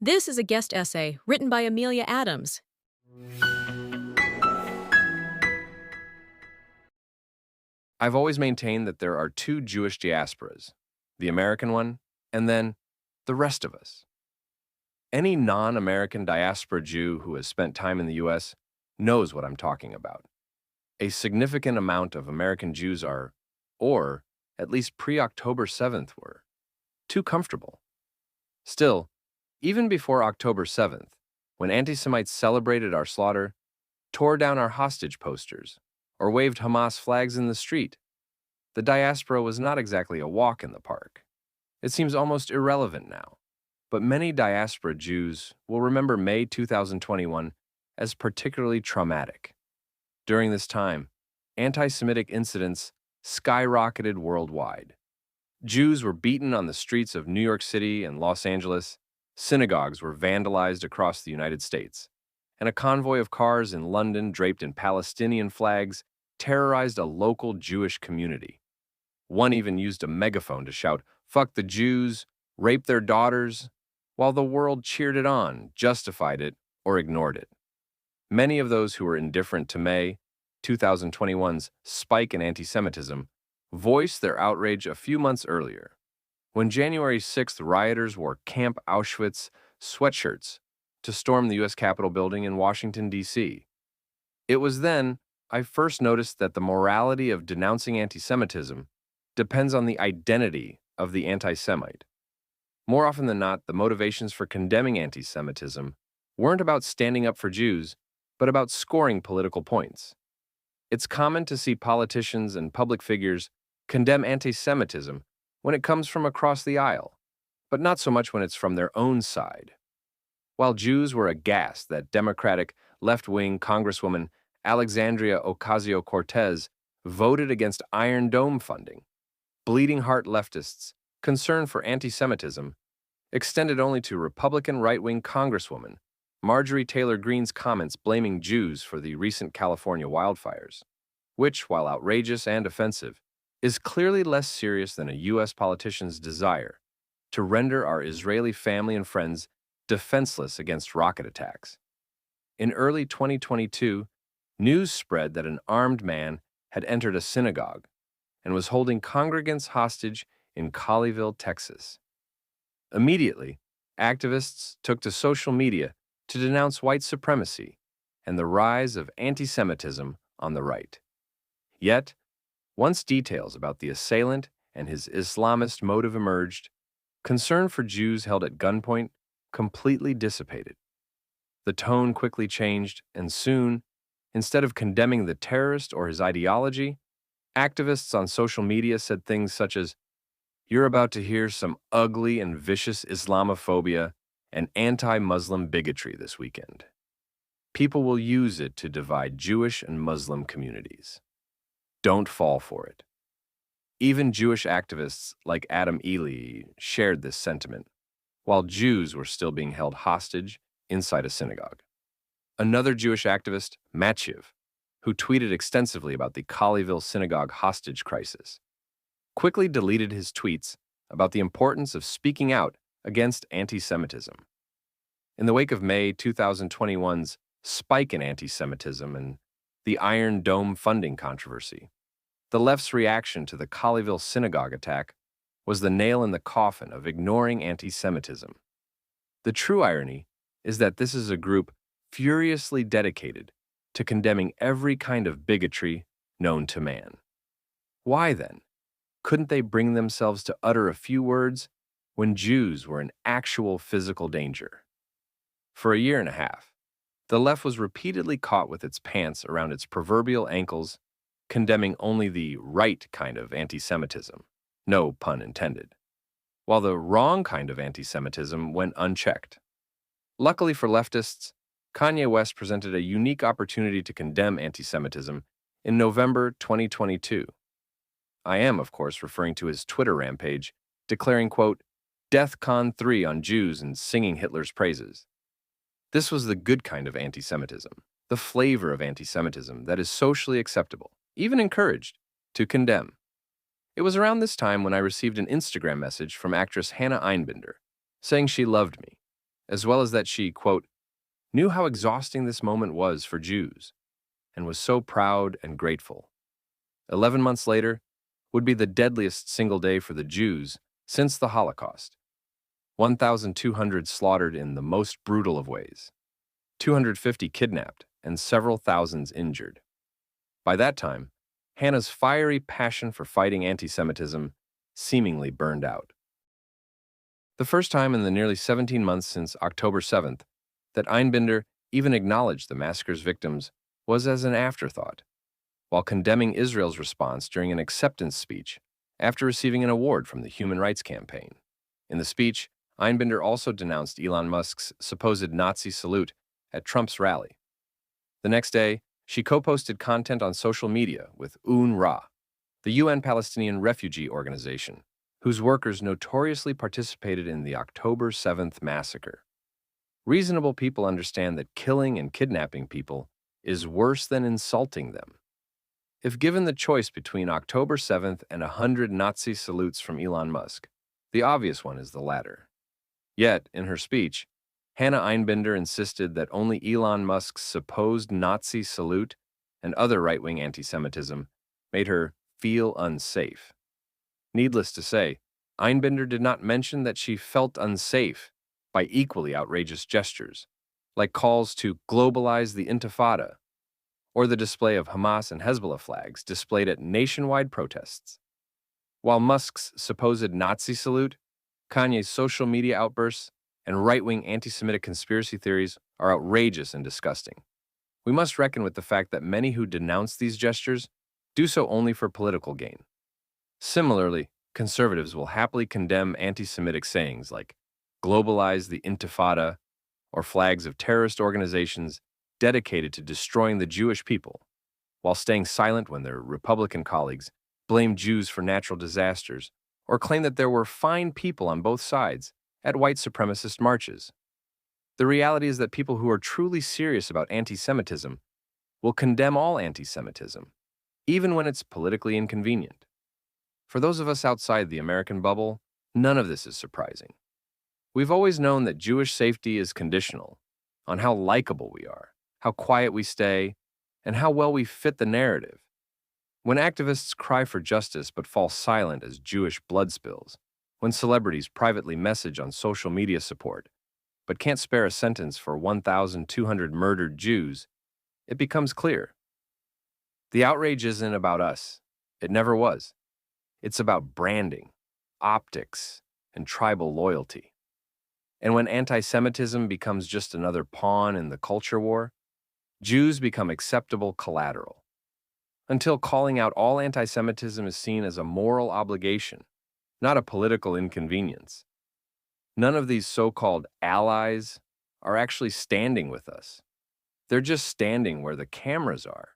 This is a guest essay written by Amelia Adams. I've always maintained that there are two Jewish diasporas, the American one, and then the rest of us. Any non-American diaspora Jew who has spent time in the U.S. knows what I'm talking about. A significant amount of American Jews are, or at least pre-October 7th were, too comfortable. Still, even before October 7th, when anti-Semites celebrated our slaughter, tore down our hostage posters, or waved Hamas flags in the street, the diaspora was not exactly a walk in the park. It seems almost irrelevant now, but many diaspora Jews will remember May 2021 as particularly traumatic. During this time, anti-Semitic incidents skyrocketed worldwide. Jews were beaten on the streets of New York City and Los Angeles, synagogues were vandalized across the United States, and a convoy of cars in London draped in Palestinian flags terrorized a local Jewish community. One even used a megaphone to shout, "Fuck the Jews, rape their daughters," while the world cheered it on, justified it, or ignored it. Many of those who were indifferent to May 2021's spike in anti-Semitism voiced their outrage a few months earlier, when January 6th rioters wore Camp Auschwitz sweatshirts to storm the U.S. Capitol building in Washington, D.C. It was then I first noticed that the morality of denouncing anti-Semitism depends on the identity of the anti-Semite. More often than not, the motivations for condemning anti-Semitism weren't about standing up for Jews, but about scoring political points. It's common to see politicians and public figures condemn anti-Semitism when it comes from across the aisle, but not so much when it's from their own side. While Jews were aghast that Democratic left-wing Congresswoman Alexandria Ocasio-Cortez voted against Iron Dome funding, bleeding heart leftists' concern for anti-Semitism extended only to Republican right-wing Congresswoman Marjorie Taylor Greene's comments blaming Jews for the recent California wildfires, which, while outrageous and offensive, is clearly less serious than a U.S. politician's desire to render our Israeli family and friends defenseless against rocket attacks. In early 2022, news spread that an armed man had entered a synagogue and was holding congregants hostage in Colleyville, Texas. Immediately, activists took to social media to denounce white supremacy and the rise of anti-Semitism on the right. Yet, once details about the assailant and his Islamist motive emerged, concern for Jews held at gunpoint completely dissipated. The tone quickly changed, and soon, instead of condemning the terrorist or his ideology, activists on social media said things such as, "You're about to hear some ugly and vicious Islamophobia and anti-Muslim bigotry this weekend. People will use it to divide Jewish and Muslim communities. Don't fall for it." Even Jewish activists like Adam Ely shared this sentiment, while Jews were still being held hostage inside a synagogue. Another Jewish activist, Matchev, who tweeted extensively about the Colleyville synagogue hostage crisis, quickly deleted his tweets about the importance of speaking out against anti-Semitism. In the wake of May 2021's spike in anti-Semitism and the Iron Dome funding controversy, the left's reaction to the Colleyville synagogue attack was the nail in the coffin of ignoring anti-Semitism. The true irony is that this is a group furiously dedicated to condemning every kind of bigotry known to man. Why then couldn't they bring themselves to utter a few words when Jews were in actual physical danger? For a year and a half, the left was repeatedly caught with its pants around its proverbial ankles, condemning only the right kind of anti-Semitism, no pun intended, while the wrong kind of anti-Semitism went unchecked. Luckily for leftists, Kanye West presented a unique opportunity to condemn anti-Semitism in November 2022. I am, of course, referring to his Twitter rampage, declaring, quote, "DEFCON 3 on Jews and singing Hitler's praises." This was the good kind of anti-Semitism, the flavor of anti-Semitism that is socially acceptable, even encouraged, to condemn. It was around this time when I received an Instagram message from actress Hannah Einbinder saying she loved me, as well as that she, quote, knew how exhausting this moment was for Jews and was so proud and grateful. 11 months later would be the deadliest single day for the Jews since the Holocaust. 1,200 slaughtered in the most brutal of ways, 250 kidnapped, and several thousands injured. By that time, Hannah's fiery passion for fighting anti-Semitism seemingly burned out. The first time in the nearly 17 months since October 7th that Einbinder even acknowledged the massacre's victims was as an afterthought, while condemning Israel's response during an acceptance speech after receiving an award from the Human Rights Campaign. In the speech, Einbinder also denounced Elon Musk's supposed Nazi salute at Trump's rally. The next day, she co-posted content on social media with UNRWA, the UN Palestinian Refugee Organization, whose workers notoriously participated in the October 7th massacre. Reasonable people understand that killing and kidnapping people is worse than insulting them. If given the choice between October 7th and 100 Nazi salutes from Elon Musk, the obvious one is the latter. Yet, in her speech, Hannah Einbinder insisted that only Elon Musk's supposed Nazi salute and other right-wing anti-Semitism made her feel unsafe. Needless to say, Einbinder did not mention that she felt unsafe by equally outrageous gestures, like calls to globalize the Intifada, or the display of Hamas and Hezbollah flags displayed at nationwide protests. While Musk's supposed Nazi salute, Kanye's social media outbursts, and right-wing anti-Semitic conspiracy theories are outrageous and disgusting, we must reckon with the fact that many who denounce these gestures do so only for political gain. Similarly, conservatives will happily condemn anti-Semitic sayings like globalize the Intifada or flags of terrorist organizations dedicated to destroying the Jewish people, while staying silent when their Republican colleagues blame Jews for natural disasters or claim that there were fine people on both sides at white supremacist marches. The reality is that people who are truly serious about anti-Semitism will condemn all anti-Semitism, even when it's politically inconvenient. For those of us outside the American bubble, none of this is surprising. We've always known that Jewish safety is conditional on how likable we are, how quiet we stay, and how well we fit the narrative. When activists cry for justice but fall silent as Jewish blood spills, when celebrities privately message on social media support but can't spare a sentence for 1,200 murdered Jews, it becomes clear. The outrage isn't about us. It never was. It's about branding, optics, and tribal loyalty. And when anti-Semitism becomes just another pawn in the culture war, Jews become acceptable collateral. Until calling out all anti-Semitism is seen as a moral obligation, not a political inconvenience. None of these so-called allies are actually standing with us. They're just standing where the cameras are.